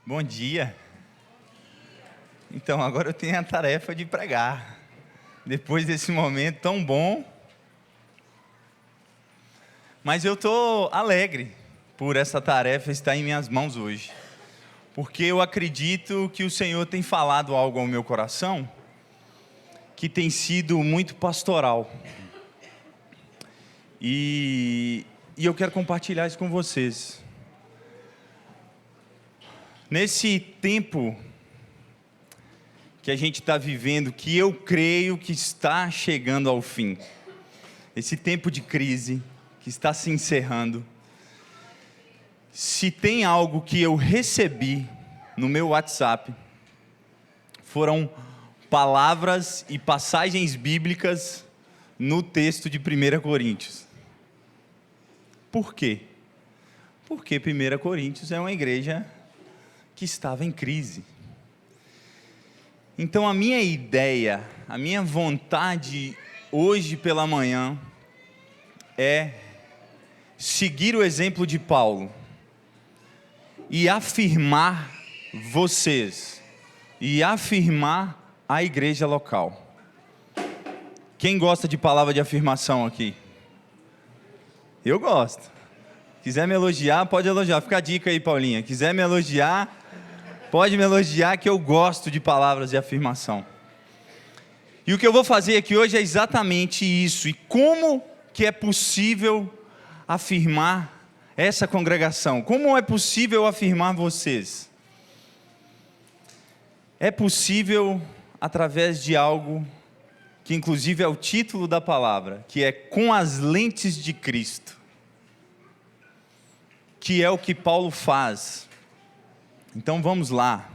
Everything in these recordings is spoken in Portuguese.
Bom dia. Então, agora eu tenho a tarefa de pregar. Depois desse momento tão bom. Mas eu estou alegre por essa tarefa estar em minhas mãos hoje. Porque eu acredito que o Senhor tem falado algo ao meu coração que tem sido muito pastoral. E eu quero compartilhar isso com vocês. Nesse tempo que a gente está vivendo, que eu creio que está chegando ao fim, esse tempo de crise que está se encerrando, se tem algo que eu recebi no meu WhatsApp, foram palavras e passagens bíblicas no texto de 1 Coríntios. Por quê? Porque 1 Coríntios é uma igreja que estava em crise. Então a minha ideia, a minha vontade hoje pela manhã é seguir o exemplo de Paulo e afirmar vocês, e afirmar a igreja local. Quem gosta de palavra de afirmação aqui? Eu gosto. Quiser me elogiar, pode elogiar. Fica a dica aí, Paulinha. Quiser me elogiar, pode me elogiar, que eu gosto de palavras de afirmação. E o que eu vou fazer aqui hoje é exatamente isso. E como que é possível afirmar essa congregação? Como é possível afirmar vocês? É possível através de algo que inclusive é o título da palavra, que é com as lentes de Cristo. Que é o que Paulo faz. Então vamos lá.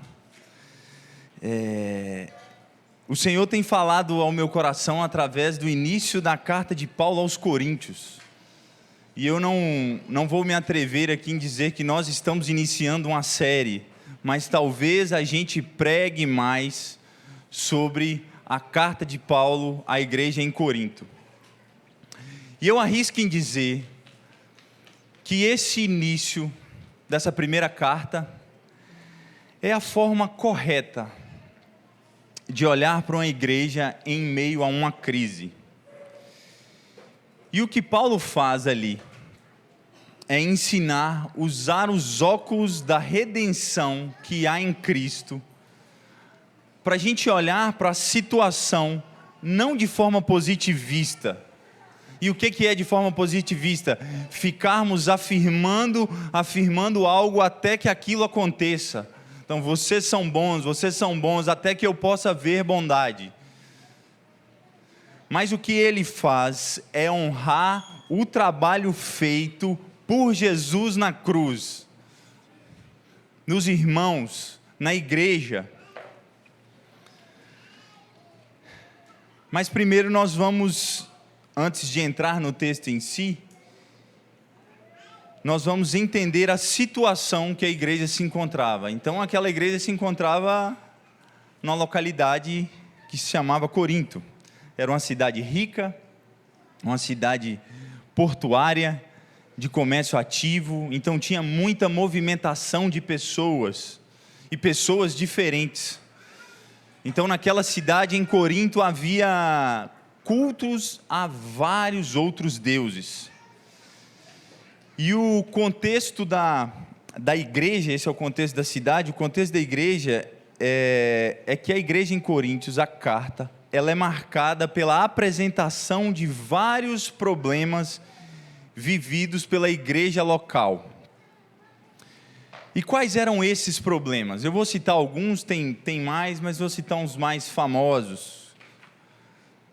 O Senhor tem falado ao meu coração através do início da carta de Paulo aos Coríntios. E eu não vou me atrever aqui em dizer que nós estamos iniciando uma série, mas talvez a gente pregue mais sobre a carta de Paulo à igreja em Corinto. E eu arrisco em dizer que esse início dessa primeira carta é a forma correta de olhar para uma igreja em meio a uma crise. E o que Paulo faz ali é ensinar, usar os óculos da redenção que há em Cristo, para a gente olhar para a situação não de forma positivista. E o que é de forma positivista? Ficarmos afirmando algo até que aquilo aconteça. Então, vocês são bons, até que eu possa ver bondade. Mas o que ele faz é honrar o trabalho feito por Jesus na cruz, nos irmãos, na igreja. Mas primeiro nós vamos, antes de entrar no texto em si, nós vamos entender a situação que a igreja se encontrava. Então aquela igreja se encontrava numa localidade que se chamava Corinto. Era uma cidade rica, uma cidade portuária, de comércio ativo, então tinha muita movimentação de pessoas, e pessoas diferentes. Então naquela cidade em Corinto havia cultos a vários outros deuses. E o contexto da igreja, esse é o contexto da cidade, o contexto da igreja é que a igreja em Coríntios, a carta, ela é marcada pela apresentação de vários problemas vividos pela igreja local. E quais eram esses problemas? Eu vou citar alguns, tem mais, mas vou citar uns mais famosos.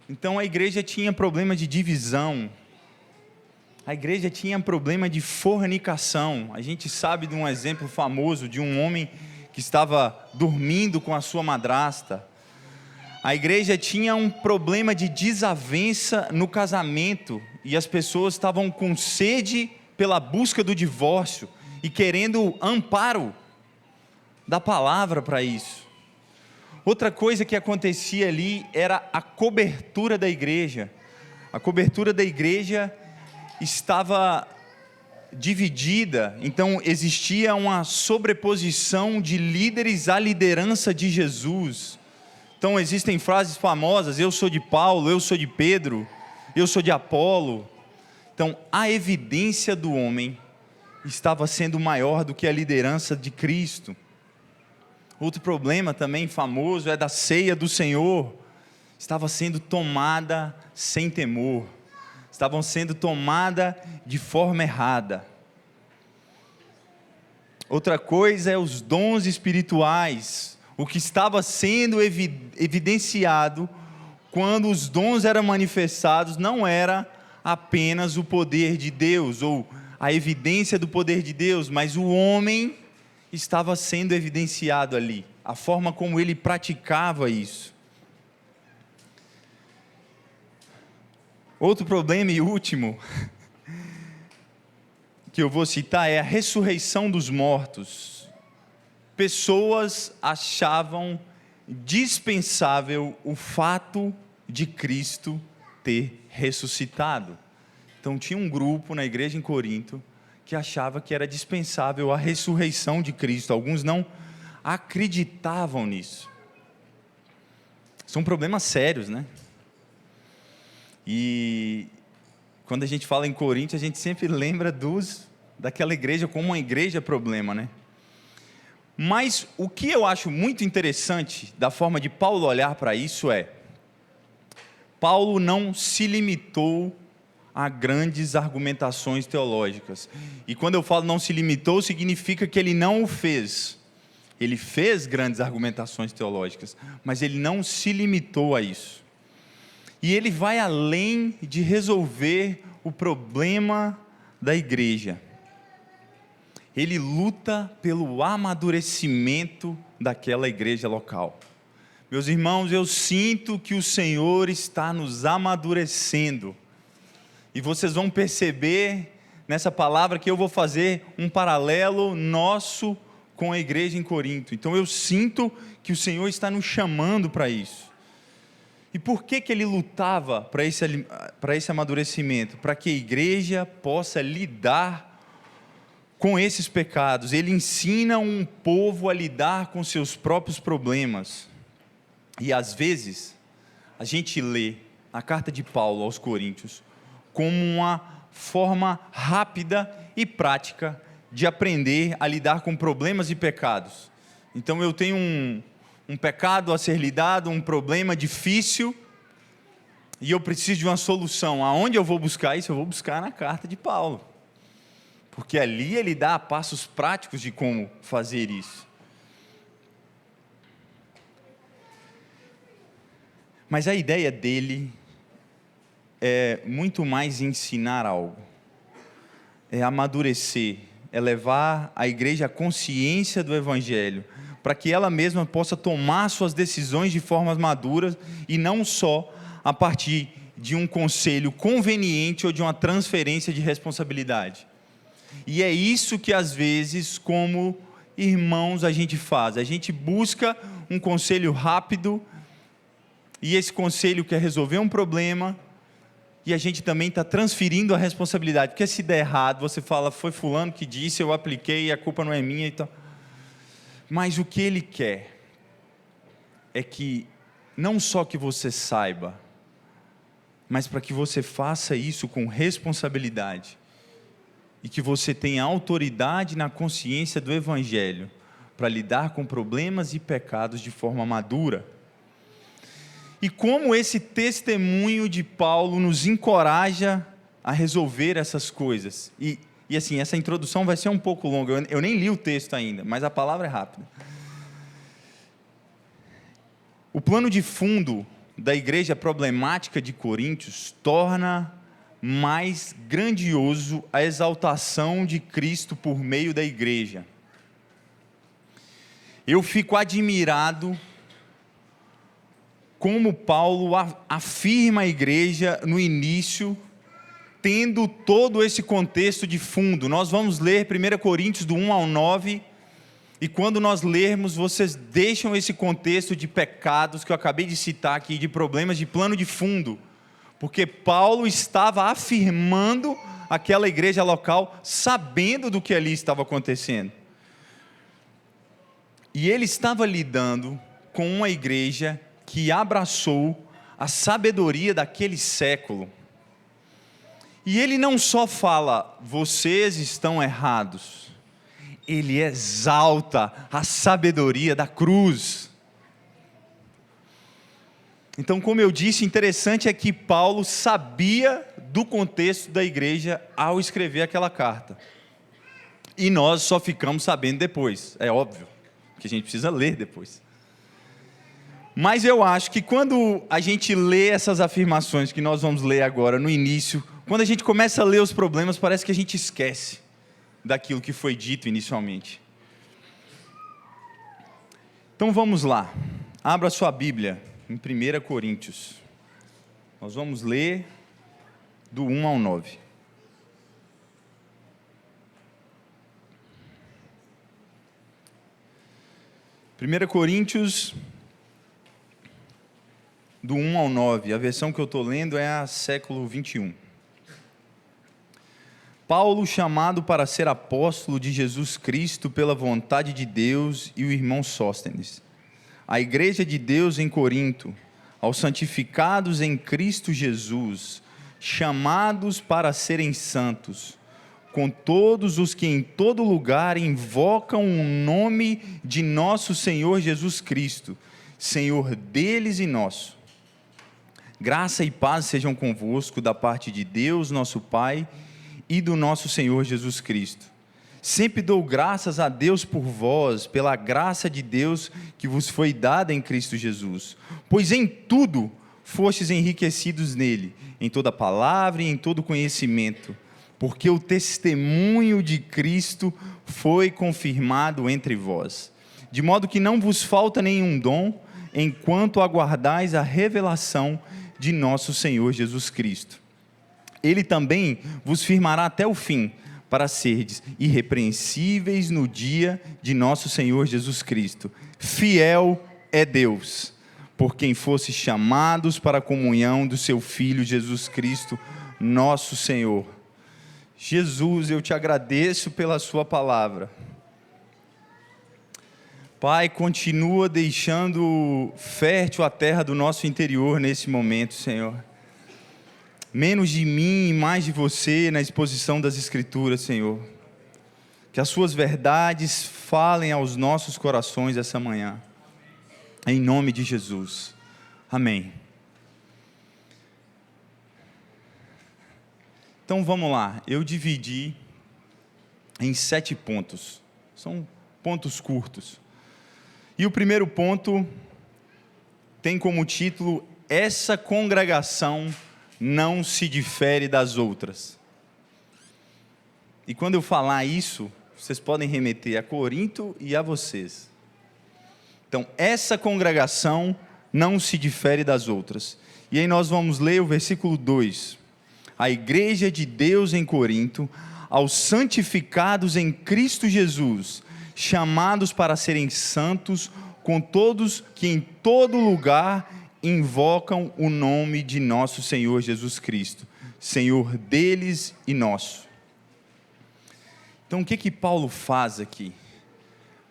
Então a igreja tinha problema de divisão, a igreja tinha problema de fornicação. A gente sabe de um exemplo famoso de um homem que estava dormindo com a sua madrasta. A igreja tinha um problema de desavença no casamento, e as pessoas estavam com sede pela busca do divórcio e querendo amparo da palavra para isso. Outra coisa que acontecia ali era a cobertura da igreja. A cobertura da igreja estava dividida, então existia uma sobreposição de líderes à liderança de Jesus. Então existem frases famosas: eu sou de Paulo, eu sou de Pedro, eu sou de Apolo. Então a evidência do homem estava sendo maior do que a liderança de Cristo. Outro problema também famoso é da ceia do Senhor. Estava sendo tomada sem temor, estavam sendo tomada de forma errada. Outra coisa é os dons espirituais. O que estava sendo evidenciado quando os dons eram manifestados não era apenas o poder de Deus, ou a evidência do poder de Deus, mas o homem estava sendo evidenciado ali, a forma como ele praticava isso. Outro problema e último que eu vou citar é a ressurreição dos mortos. Pessoas achavam dispensável o fato de Cristo ter ressuscitado. Então tinha um grupo na igreja em Corinto que achava que era dispensável a ressurreição de Cristo. Alguns não acreditavam nisso. São problemas sérios, né? E quando a gente fala em Corinto, a gente sempre lembra daquela igreja como uma igreja problema, né? Mas o que eu acho muito interessante da forma de Paulo olhar para isso é: Paulo não se limitou a grandes argumentações teológicas. E quando eu falo não se limitou, significa que ele não o fez. Ele fez grandes argumentações teológicas, mas ele não se limitou a isso. E ele vai além de resolver o problema da igreja. Ele luta pelo amadurecimento daquela igreja local. Meus irmãos, eu sinto que o Senhor está nos amadurecendo. E vocês vão perceber nessa palavra que eu vou fazer um paralelo nosso com a igreja em Corinto. Então eu sinto que o Senhor está nos chamando para isso. E por que ele lutava para esse amadurecimento? Para que a igreja possa lidar com esses pecados. Ele ensina um povo a lidar com seus próprios problemas. E às vezes, a gente lê a carta de Paulo aos Coríntios como uma forma rápida e prática de aprender a lidar com problemas e pecados. Então eu tenho um pecado a ser lidado, um problema difícil, e eu preciso de uma solução. Aonde eu vou buscar isso? Eu vou buscar na carta de Paulo, porque ali ele dá passos práticos de como fazer isso. Mas a ideia dele é muito mais ensinar algo, é amadurecer, é levar a igreja à consciência do Evangelho, para que ela mesma possa tomar suas decisões de formas maduras, e não só a partir de um conselho conveniente ou de uma transferência de responsabilidade. E é isso que às vezes, como irmãos, a gente faz. A gente busca um conselho rápido, e esse conselho quer resolver um problema, e a gente também está transferindo a responsabilidade, porque se der errado, você fala, foi fulano que disse, eu apliquei, a culpa não é minha, então. Mas o que ele quer é que não só que você saiba, mas para que você faça isso com responsabilidade, e que você tenha autoridade na consciência do Evangelho, para lidar com problemas e pecados de forma madura. E como esse testemunho de Paulo nos encoraja a resolver essas coisas. E assim, essa introdução vai ser um pouco longa, eu nem li o texto ainda, mas a palavra é rápida. O plano de fundo da igreja problemática de Coríntios torna mais grandioso a exaltação de Cristo por meio da igreja. Eu fico admirado como Paulo afirma a igreja no início, tendo todo esse contexto de fundo. Nós vamos ler 1 Coríntios do 1 ao 9, e quando nós lermos, vocês deixam esse contexto de pecados que eu acabei de citar aqui, de problemas de plano de fundo, porque Paulo estava afirmando aquela igreja local, sabendo do que ali estava acontecendo. E ele estava lidando com uma igreja que abraçou a sabedoria daquele século. E ele não só fala, vocês estão errados, ele exalta a sabedoria da cruz. Então, como eu disse, interessante é que Paulo sabia do contexto da igreja ao escrever aquela carta. E nós só ficamos sabendo depois, é óbvio, que a gente precisa ler depois. Mas eu acho que quando a gente lê essas afirmações que nós vamos ler agora no início, quando a gente começa a ler os problemas, parece que a gente esquece daquilo que foi dito inicialmente. Então vamos lá, abra sua Bíblia em 1 Coríntios, nós vamos ler do 1 ao 9. Primeira Coríntios, do 1 ao 9, a versão que eu estou lendo é a século 21. Paulo, chamado para ser apóstolo de Jesus Cristo pela vontade de Deus, e o irmão Sóstenes, a igreja de Deus em Corinto, aos santificados em Cristo Jesus, chamados para serem santos, com todos os que em todo lugar invocam o nome de nosso Senhor Jesus Cristo, Senhor deles e nosso. Graça e paz sejam convosco da parte de Deus, nosso Pai, e do nosso Senhor Jesus Cristo. Sempre dou graças a Deus por vós, pela graça de Deus que vos foi dada em Cristo Jesus, pois em tudo fostes enriquecidos nele, em toda palavra e em todo conhecimento, porque o testemunho de Cristo foi confirmado entre vós, de modo que não vos falta nenhum dom, enquanto aguardais a revelação de nosso Senhor Jesus Cristo. Ele também vos firmará até o fim, para serdes irrepreensíveis no dia de nosso Senhor Jesus Cristo. Fiel é Deus, por quem fostes chamados para a comunhão do seu Filho Jesus Cristo, nosso Senhor. Jesus, eu te agradeço pela sua palavra. Pai, continua deixando fértil a terra do nosso interior nesse momento, Senhor. Menos de mim e mais de você na exposição das Escrituras, Senhor. Que as suas verdades falem aos nossos corações essa manhã. Em nome de Jesus. Amém. Então vamos lá. Eu dividi em 7 pontos. São pontos curtos. E o primeiro ponto tem como título: essa congregação não se difere das outras. E quando eu falar isso, vocês podem remeter a Corinto e a vocês. Então, essa congregação não se difere das outras. E aí nós vamos ler o versículo 2. A igreja de Deus em Corinto, aos santificados em Cristo Jesus, chamados para serem santos, com todos que em todo lugar invocam o nome de nosso Senhor Jesus Cristo, Senhor deles e nosso. Então o que Paulo faz aqui?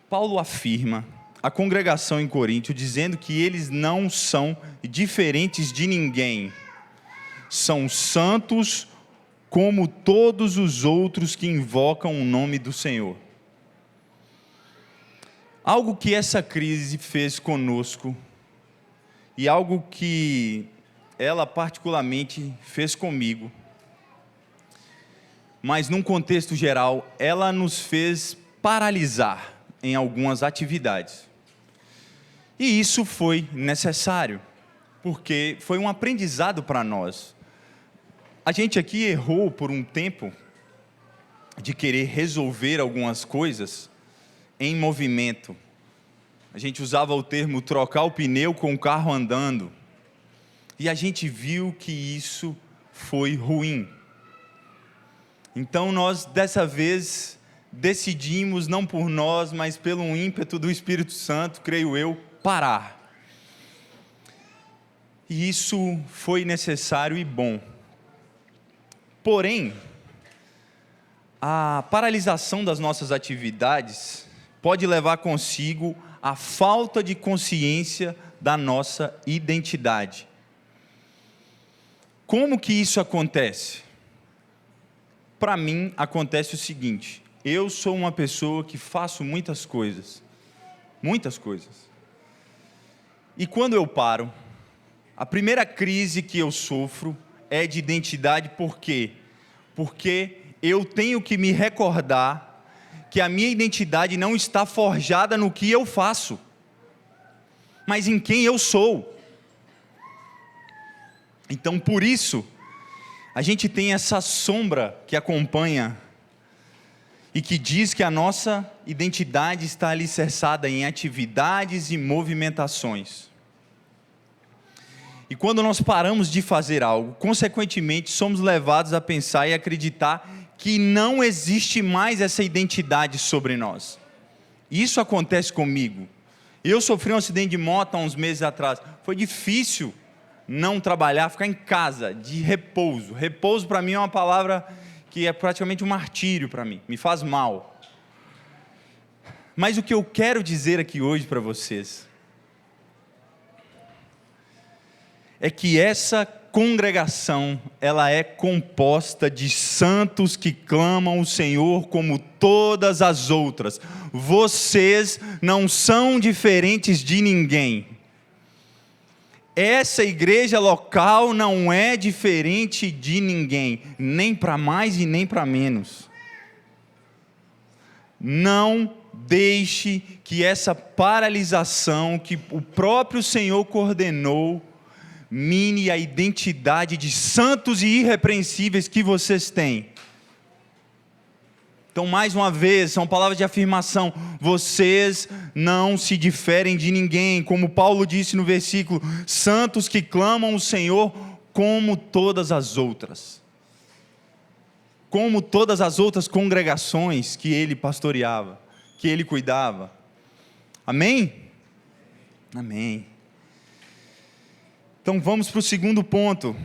Paulo afirma a congregação em Corinto, dizendo que eles não são diferentes de ninguém, são santos como todos os outros que invocam o nome do Senhor. Algo que essa crise fez conosco, e algo que ela particularmente fez comigo, mas num contexto geral, ela nos fez paralisar em algumas atividades. E isso foi necessário, porque foi um aprendizado para nós. A gente aqui errou por um tempo de querer resolver algumas coisas em movimento. A gente usava o termo trocar o pneu com o carro andando. E a gente viu que isso foi ruim. Então nós, dessa vez, decidimos, não por nós, mas pelo ímpeto do Espírito Santo, creio eu, parar. E isso foi necessário e bom. Porém, A paralisação das nossas atividades pode levar consigo a falta de consciência da nossa identidade. Como que isso acontece? Para mim, acontece o seguinte: eu sou uma pessoa que faço muitas coisas. E quando eu paro, a primeira crise que eu sofro é de identidade. Por quê? Porque eu tenho que me recordar que a minha identidade não está forjada no que eu faço, mas em quem eu sou. Então, por isso, a gente tem essa sombra que acompanha e que diz que a nossa identidade está alicerçada em atividades e movimentações. E quando nós paramos de fazer algo, consequentemente, somos levados a pensar e acreditar que não existe mais essa identidade sobre nós. Isso acontece comigo. Eu sofri um acidente de moto há uns meses atrás. Foi difícil não trabalhar, ficar em casa, de repouso. Repouso para mim é uma palavra que é praticamente um martírio para mim, me faz mal. Mas o que eu quero dizer aqui hoje para vocês é que essa congregação, ela é composta de santos que clamam o Senhor como todas as outras. Vocês não são diferentes de ninguém. Essa igreja local não é diferente de ninguém, nem para mais e nem para menos. Não deixe que essa paralisação que o próprio Senhor coordenou mine a identidade de santos e irrepreensíveis que vocês têm. Então, mais uma vez, são palavras de afirmação: vocês não se diferem de ninguém, como Paulo disse no versículo, santos que clamam o Senhor como todas as outras. Como todas as outras congregações que ele pastoreava, que ele cuidava. Amém? Amém. Então vamos para o segundo ponto,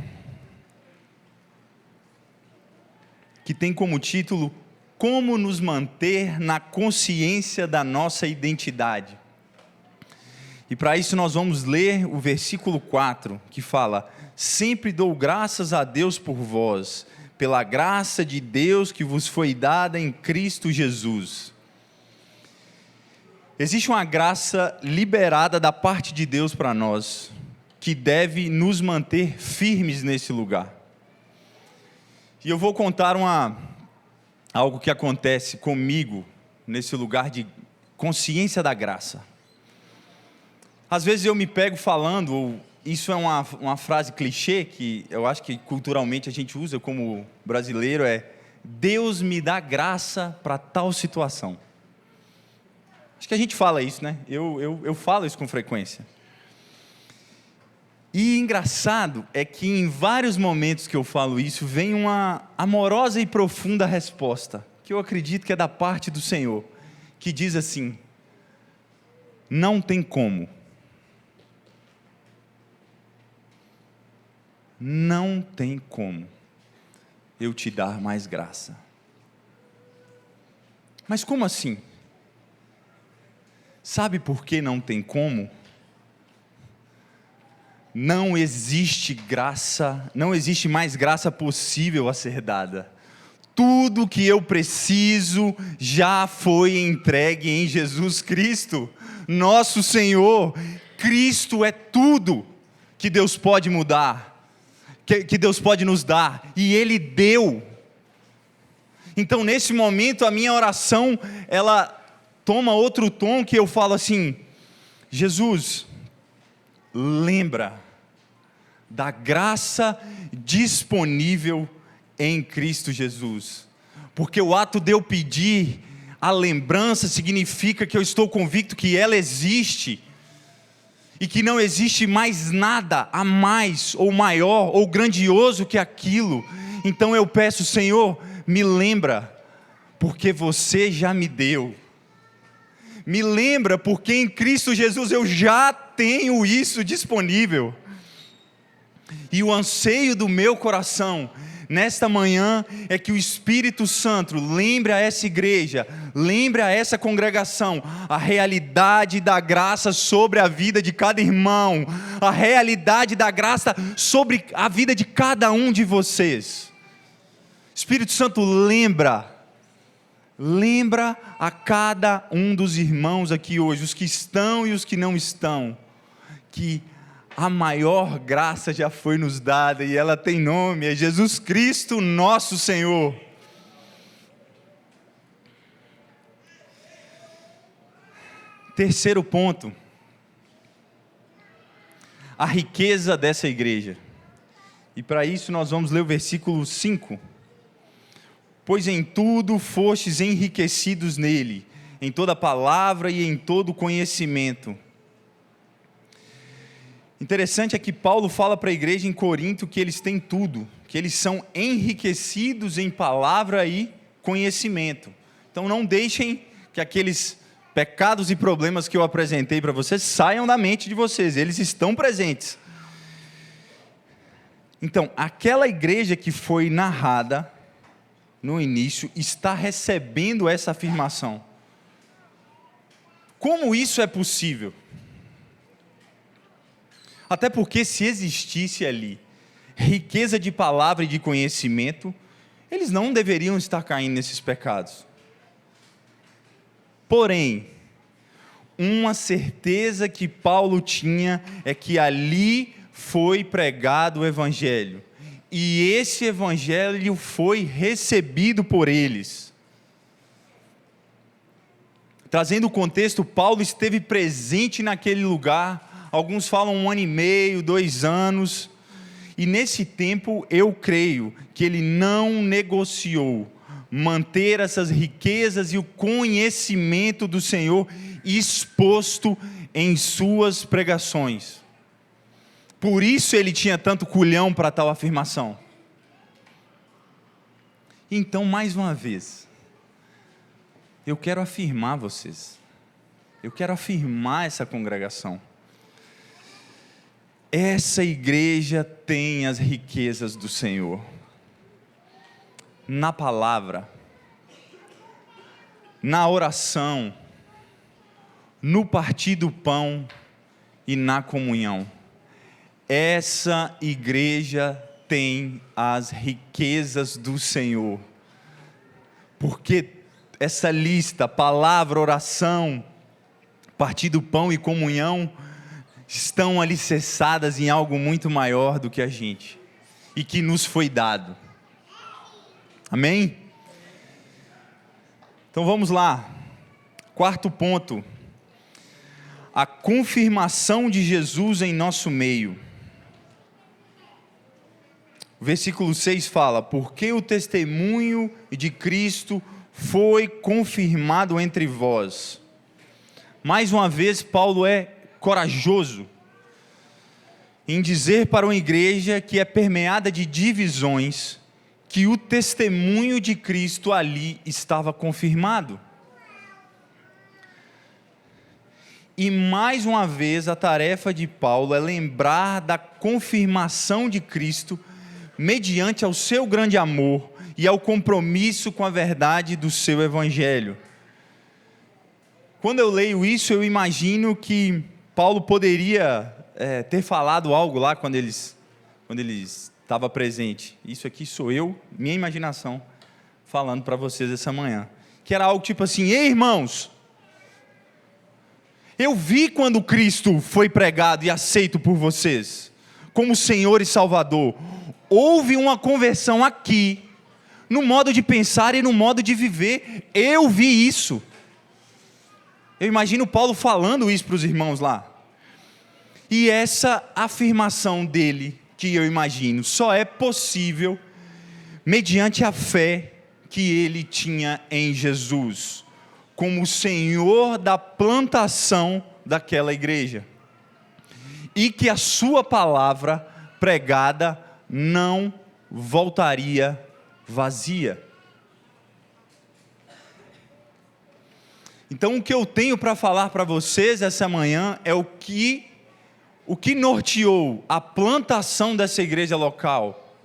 que tem como título: como nos manter na consciência da nossa identidade. E para isso nós vamos ler o versículo 4, que fala: sempre dou graças a Deus por vós, pela graça de Deus que vos foi dada em Cristo Jesus. Existe uma graça liberada da parte de Deus para nós, que deve nos manter firmes nesse lugar. E eu vou contar algo que acontece comigo nesse lugar de consciência da graça. Às vezes eu me pego falando, isso é uma frase clichê que eu acho que culturalmente a gente usa como brasileiro, é: Deus me dá graça para tal situação. Acho que a gente fala isso, né? Eu falo isso com frequência. E engraçado é que em vários momentos que eu falo isso, vem uma amorosa e profunda resposta, que eu acredito que é da parte do Senhor, que diz assim: não tem como. Não tem como eu te dar mais graça. Mas como assim? Sabe por que não tem como? Não existe graça, não existe mais graça possível a ser dada. Tudo que eu preciso já foi entregue em Jesus Cristo, nosso Senhor. Cristo é tudo que Deus pode mudar, que Deus pode nos dar, e Ele deu. Então, nesse momento, a minha oração, ela toma outro tom, que eu falo assim: Jesus, lembra da graça disponível em Cristo Jesus, porque o ato de eu pedir a lembrança significa que eu estou convicto que ela existe, e que não existe mais nada a mais, ou maior, ou grandioso que aquilo. Então eu peço: Senhor, me lembra, porque você já me deu. Me lembra, porque em Cristo Jesus eu já tenho isso disponível. E o anseio do meu coração, nesta manhã é que o Espírito Santo lembre a essa igreja, lembre a essa congregação, a realidade da graça sobre a vida de cada irmão, a realidade da graça sobre a vida de cada um de vocês. Espírito Santo lembra a cada um dos irmãos aqui hoje, os que estão e os que não estão, que a maior graça já foi nos dada e ela tem nome, é Jesus Cristo nosso Senhor. Terceiro ponto, a riqueza dessa igreja. E para isso nós vamos ler o versículo 5. Pois em tudo fostes enriquecidos nele, em toda palavra e em todo conhecimento. Interessante é que Paulo fala para a igreja em Corinto que eles têm tudo, que eles são enriquecidos em palavra e conhecimento. Então não deixem que aqueles pecados e problemas que eu apresentei para vocês saiam da mente de vocês, eles estão presentes. Então, aquela igreja que foi narrada no início está recebendo essa afirmação. Como isso é possível? Até porque se existisse ali riqueza de palavra e de conhecimento, eles não deveriam estar caindo nesses pecados. Porém, uma certeza que Paulo tinha é que ali foi pregado o Evangelho. E esse Evangelho foi recebido por eles. Trazendo o contexto, Paulo esteve presente naquele lugar. Alguns falam 1 ano e meio, 2 anos, e nesse tempo eu creio que ele não negociou manter essas riquezas e o conhecimento do Senhor exposto em suas pregações. Por isso ele tinha tanto culhão para tal afirmação. Então, mais uma vez, eu quero afirmar vocês, eu quero afirmar essa congregação. Essa igreja tem as riquezas do Senhor, na palavra, na oração, no partir do pão e na comunhão. Essa igreja tem as riquezas do Senhor, porque essa lista, palavra, oração, partir do pão e comunhão, estão alicerçadas em algo muito maior do que a gente, e que nos foi dado. Amém? Então vamos lá, quarto ponto, a confirmação de Jesus em nosso meio. O versículo 6 fala, porque o testemunho de Cristo foi confirmado entre vós. Mais uma vez Paulo é corajoso em dizer para uma igreja que é permeada de divisões, que o testemunho de Cristo ali estava confirmado. E mais uma vez a tarefa de Paulo é lembrar da confirmação de Cristo mediante ao seu grande amor e ao compromisso com a verdade do seu evangelho. Quando eu leio isso, eu imagino que Paulo poderia ter falado algo lá quando ele estava presente. Isso aqui sou eu, minha imaginação, falando para vocês essa manhã. Que era algo tipo assim, ei irmãos, eu vi quando Cristo foi pregado e aceito por vocês, como Senhor e Salvador. Houve uma conversão aqui, no modo de pensar e no modo de viver. Eu vi isso. Eu imagino Paulo falando isso para os irmãos lá. E essa afirmação dele, que eu imagino, só é possível mediante a fé que ele tinha em Jesus, como Senhor da plantação daquela igreja. E que a sua palavra pregada não voltaria vazia. Então o que eu tenho para falar para vocês essa manhã é o que norteou a plantação dessa igreja local,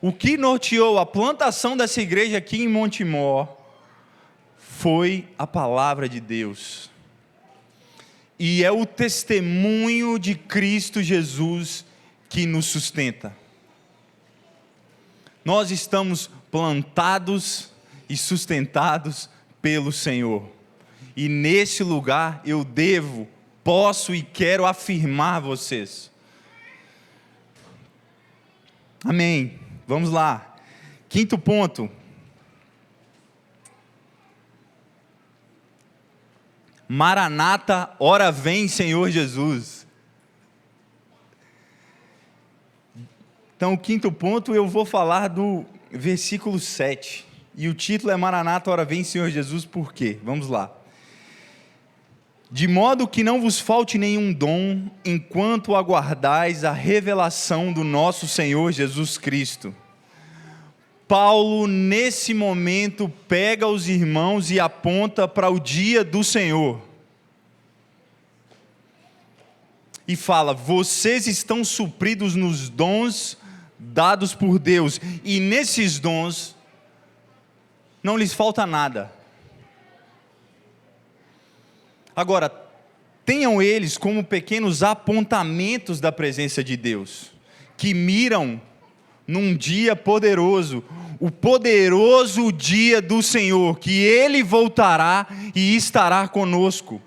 O que norteou a plantação dessa igreja aqui em Montemor foi a palavra de Deus. E é o testemunho de Cristo Jesus que nos sustenta. Nós estamos plantados e sustentados pelo Senhor. E nesse lugar eu devo, posso e quero afirmar vocês. Amém. Vamos lá. Quinto ponto. Maranata, ora vem, Senhor Jesus. Então, o quinto ponto eu vou falar do versículo 7. E o título é Maranata, ora vem, Senhor Jesus, por quê? Vamos lá. De modo que não vos falte nenhum dom, enquanto aguardais a revelação do nosso Senhor Jesus Cristo. Paulo, nesse momento, pega os irmãos e aponta para o dia do Senhor. E fala, vocês estão supridos nos dons dados por Deus. E nesses dons, não lhes falta nada. Agora, tenham eles como pequenos apontamentos da presença de Deus, que miram num dia poderoso, o poderoso dia do Senhor, que Ele voltará e estará conosco.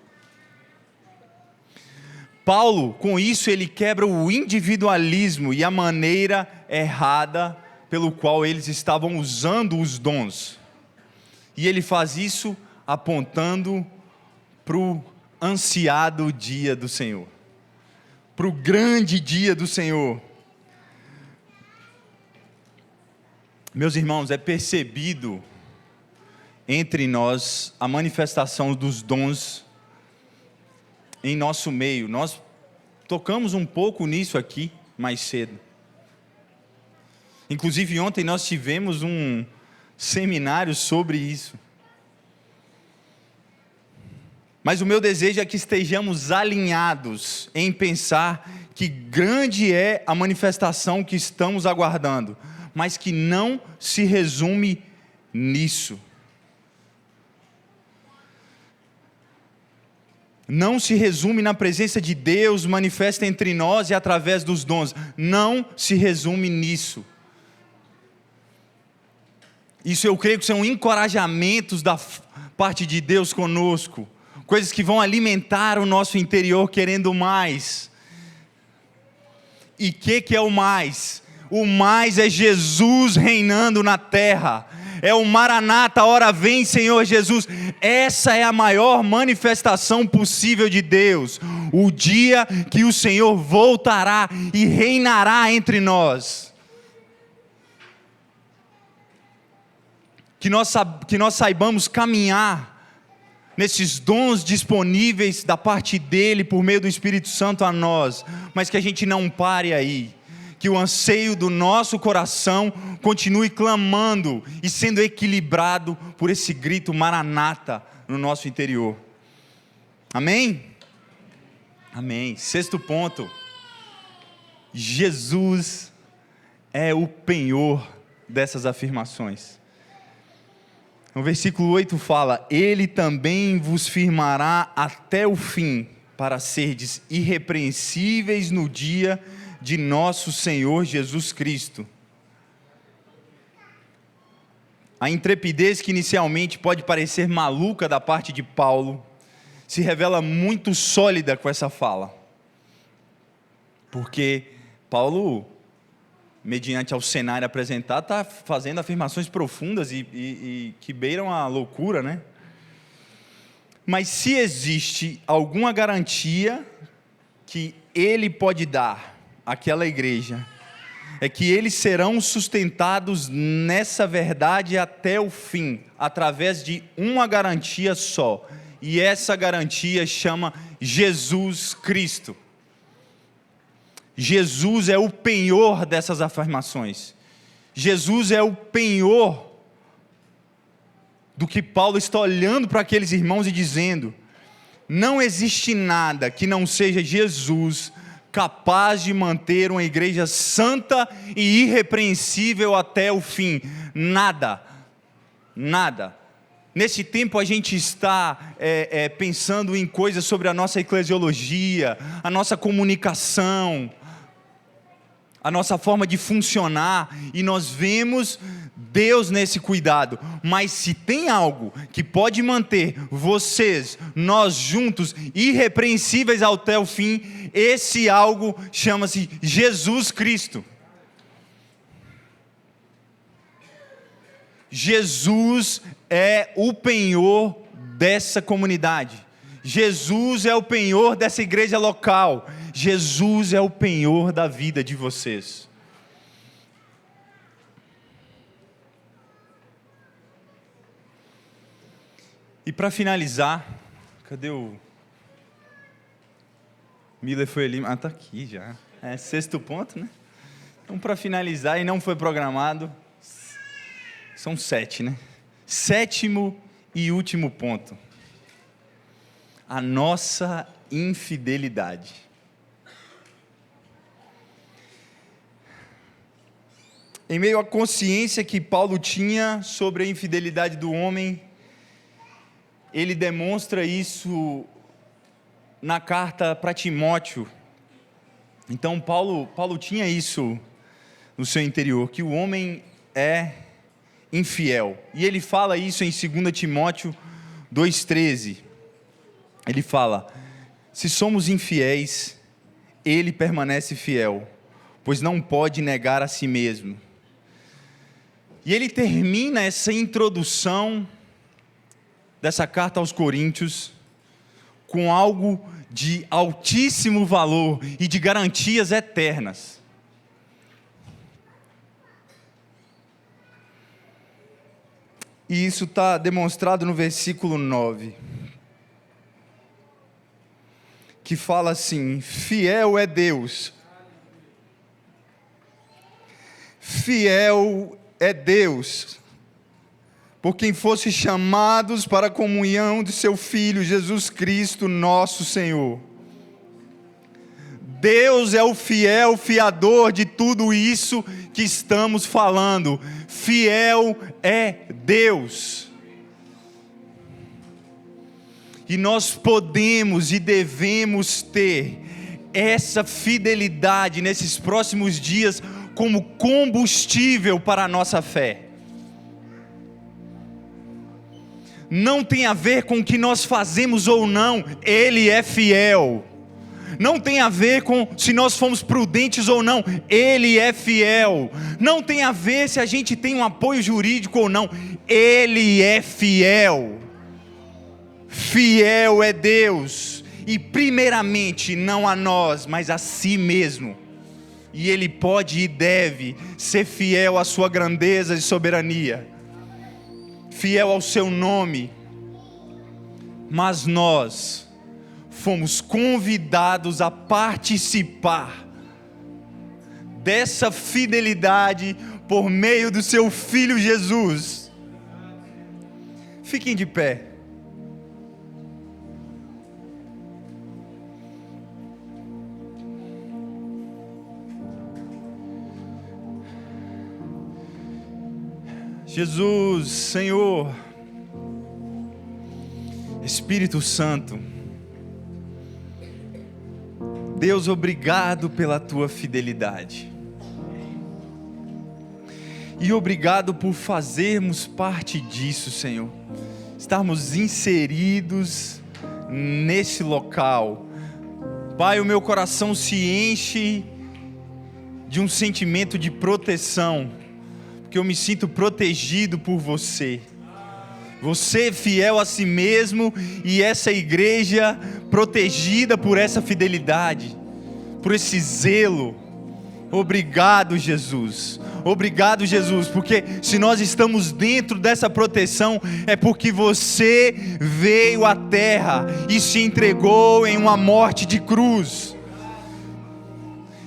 Paulo, com isso, ele quebra o individualismo e a maneira errada pelo qual eles estavam usando os dons. E ele faz isso apontando para o ansiado dia do Senhor, para o grande dia do Senhor. Meus irmãos, é percebido entre nós a manifestação dos dons em nosso meio. Nós tocamos um pouco nisso aqui mais cedo. Inclusive ontem nós tivemos um seminário sobre isso. Mas o meu desejo é que estejamos alinhados em pensar que grande é a manifestação que estamos aguardando, mas que não se resume nisso. Não se resume na presença de Deus manifesta entre nós e através dos dons. Não se resume nisso. Isso eu creio que são encorajamentos da parte de Deus conosco. Coisas que vão alimentar o nosso interior querendo mais. E o que é o mais? O mais é Jesus reinando na terra. É o Maranata, ora vem Senhor Jesus. Essa é a maior manifestação possível de Deus. O dia que o Senhor voltará e reinará entre nós. Que nós saibamos caminhar nesses dons disponíveis da parte dEle, por meio do Espírito Santo a nós, mas que a gente não pare aí, que o anseio do nosso coração continue clamando e sendo equilibrado por esse grito Maranata no nosso interior. Amém? Amém. Sexto ponto, Jesus é o penhor dessas afirmações. No versículo 8 fala, Ele também vos firmará até o fim, para serdes irrepreensíveis no dia de nosso Senhor Jesus Cristo. A intrepidez que inicialmente pode parecer maluca da parte de Paulo, se revela muito sólida com essa fala. Porque Paulo, mediante ao cenário apresentado, está fazendo afirmações profundas e que beiram a loucura, né? Mas se existe alguma garantia que ele pode dar àquela igreja, é que eles serão sustentados nessa verdade até o fim, através de uma garantia só, e essa garantia chama Jesus Cristo. Jesus é o penhor dessas afirmações. Jesus é o penhor do que Paulo está olhando para aqueles irmãos e dizendo: não existe nada que não seja Jesus capaz de manter uma igreja santa e irrepreensível até o fim. Nada. Nesse tempo a gente está pensando em coisas sobre a nossa eclesiologia, a nossa comunicação, a nossa forma de funcionar, e nós vemos Deus nesse cuidado. Mas se tem algo que pode manter nós juntos, irrepreensíveis até o fim, esse algo chama-se Jesus Cristo. Jesus é o penhor dessa comunidade. Jesus é o penhor dessa igreja local. Jesus é o penhor da vida de vocês. E para finalizar, cadê o Miller? Foi ali, está aqui já. É 6º ponto, né? Então, para finalizar, e não foi programado, são 7, né? 7º e último ponto: a nossa infidelidade. Em meio à consciência que Paulo tinha sobre a infidelidade do homem, ele demonstra isso na carta para Timóteo. Então Paulo tinha isso no seu interior, que o homem é infiel. E ele fala isso em 2 Timóteo 2,13. Ele fala: se somos infiéis, ele permanece fiel, pois não pode negar a si mesmo. E ele termina essa introdução dessa carta aos Coríntios com algo de altíssimo valor e de garantias eternas. E isso está demonstrado no versículo 9, que fala assim: fiel é Deus. Fiel é Deus, por quem fosse chamados para a comunhão de seu Filho, Jesus Cristo, nosso Senhor. Deus é o fiel fiador de tudo isso que estamos falando. Fiel é Deus. E nós podemos e devemos ter essa fidelidade nesses próximos dias como combustível para a nossa fé. Não tem a ver com o que nós fazemos ou não, Ele é fiel. Não tem a ver com se nós fomos prudentes ou não, Ele é fiel. Não tem a ver se a gente tem um apoio jurídico ou não, Ele é fiel. Fiel é Deus, e primeiramente não a nós, mas a si mesmo. E Ele pode e deve ser fiel à sua grandeza e soberania, fiel ao seu nome. Mas nós fomos convidados a participar dessa fidelidade por meio do seu Filho Jesus. Fiquem de pé. Jesus, Senhor, Espírito Santo, Deus, obrigado pela tua fidelidade, e obrigado por fazermos parte disso, Senhor, estarmos inseridos nesse local. Pai, o meu coração se enche de um sentimento de proteção, porque eu me sinto protegido por você. Você fiel a si mesmo, e essa igreja protegida por essa fidelidade, por esse zelo. Obrigado, Jesus. Obrigado, Jesus, porque se nós estamos dentro dessa proteção, é porque você veio à terra e se entregou em uma morte de cruz,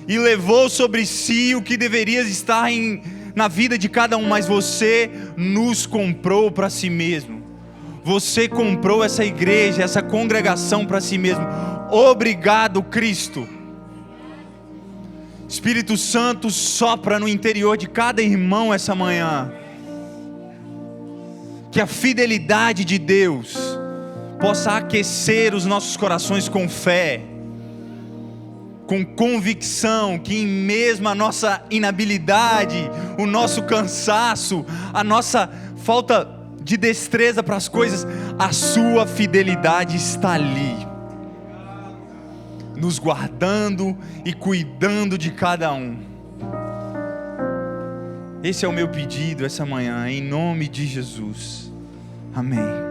e levou sobre si o que deveria estar na vida de cada um, mas você nos comprou para si mesmo. Você comprou essa igreja, essa congregação para si mesmo. Obrigado, Cristo. Espírito Santo, sopra no interior de cada irmão essa manhã. Que a fidelidade de Deus possa aquecer os nossos corações com fé, com convicção, que em mesmo a nossa inabilidade, o nosso cansaço, a nossa falta de destreza para as coisas, a sua fidelidade está ali, nos guardando e cuidando de cada um. Esse é o meu pedido essa manhã, em nome de Jesus. Amém.